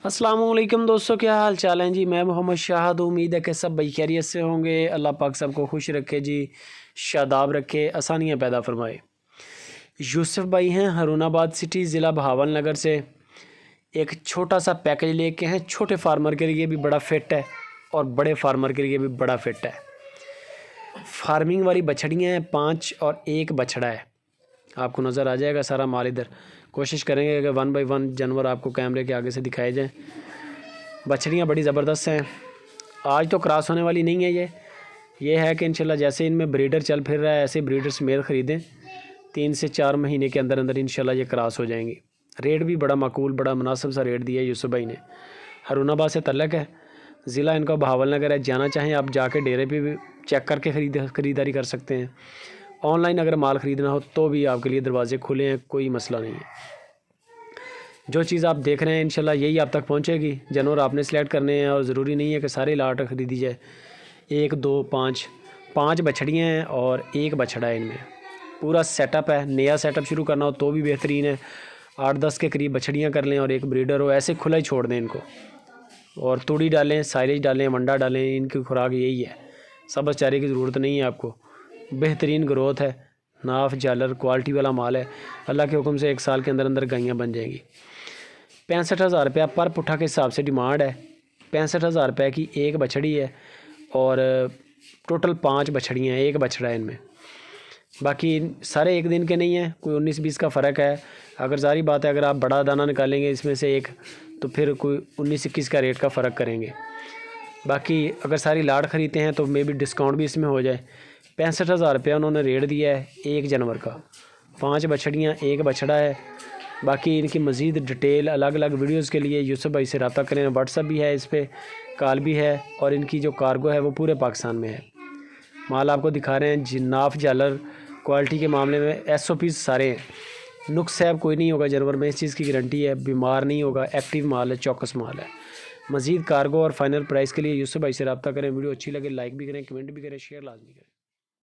अस्सलाम वालेकुम दोस्तों, क्या हाल चाल हैं जी। मैं मोहम्मद शाहद। उम्मीद है कि सब भाई खैरियत से होंगे। अल्लाह पाक सबको खुश रखे जी, शादाब रखे, आसानियाँ पैदा फरमाए। यूसुफ भाई हैं हरुणाबाद सिटी, ज़िला बहावल नगर से। एक छोटा सा पैकेज लेके हैं। छोटे फार्मर के लिए भी बड़ा फिट है और बड़े फार्मर के लिए भी बड़ा फिट है। फार्मिंग वाली बछड़ियाँ हैं 5 और 1 बछड़ा है। आपको नज़र आ जाएगा सारा माल इधर। कोशिश करेंगे कि 1 बाय 1 जानवर आपको कैमरे के आगे से दिखाए जाएं। बछड़ियाँ बड़ी ज़बरदस्त हैं। आज तो क्रॉस होने वाली नहीं है ये है कि इंशाल्लाह जैसे इनमें ब्रीडर चल फिर रहा है ऐसे ब्रीडर समेत ख़रीदें। 3 से 4 महीने के अंदर अंदर इंशाल्लाह ये क्रॉस हो जाएंगी। रेट भी बड़ा माकूल, बड़ा मुनासिब सा रेट दिया है यूसुफ भाई ने। हरुणाबाद से तल्लक है, ज़िला इनका बहावल नगर है। जाना चाहें आप जाके डेरे पे भी चेक करके ख़रीदारी कर सकते हैं। ऑनलाइन अगर माल ख़रीदना हो तो भी आपके लिए दरवाज़े खुले हैं, कोई मसला नहीं है। जो चीज़ आप देख रहे हैं इंशाल्लाह यही आप तक पहुंचेगी। जानवर आपने सेलेक्ट करने हैं और ज़रूरी नहीं है कि सारे लाट ख़रीदी जाए। 1 2 5 बछड़ियाँ हैं और 1 बछड़ा है। इनमें पूरा सेटअप है। नया सेटअप शुरू करना हो तो भी बेहतरीन है। 8-10 के करीब बछड़ियाँ कर लें और 1 ब्रीडर हो, ऐसे खुला ही छोड़ दें इनको। और तूड़ी डालें, साइलेज डालें, वंडा डालें। इनकी खुराक यही है, सबस चारे की ज़रूरत नहीं है आपको। बेहतरीन ग्रोथ है, नाफ जालर क्वालिटी वाला माल है। अल्लाह के हुक्म से 1 साल के अंदर अंदर गायें बन जाएंगी। 65,000 रुपया पर पुट्ठा के हिसाब से डिमांड है। 65,000 रुपये की 1 बछड़ी है और टोटल 5 बछड़ियाँ हैं, 1 बछड़ा है इनमें। बाकी सारे एक दिन के नहीं हैं, कोई 19-20 का फ़र्क है। अगर सारी बात है, अगर आप बड़ा दाना निकालेंगे इसमें से एक तो फिर कोई 19-21 का रेट का फ़र्क करेंगे। बाकी अगर सारी लाट ख़रीदते हैं तो मे बी डिस्काउंट भी इसमें हो जाए। 65,000 रुपया उन्होंने रेट दिया है 1 जानवर का। 5 बछड़ियाँ, 1 बछड़ा है। बाकी इनकी मज़ीद डिटेल अलग अलग वीडियोज़ के लिए यूसुफ भाई से रब्ता करें। व्हाट्सअप भी है, इस पर कॉल भी है और इनकी जो कार्गो है वो पूरे पाकिस्तान में है। माल आपको दिखा रहे हैं। जिन्नाफ जालर क्वालिटी के मामले में SOP सारे हैं। नुक्स है कोई नहीं होगा जानवर में, इस चीज़ की गारंटी है। बीमार नहीं होगा, एक्टिव माल है, चौकस माल है। मज़ीद कार्गो और फाइनल प्राइस के लिए यूसुफ भाई से रब्ता करें। वीडियो अच्छी लगे लाइक भी करें, कमेंट भी करें, शेयर लाजमी करें।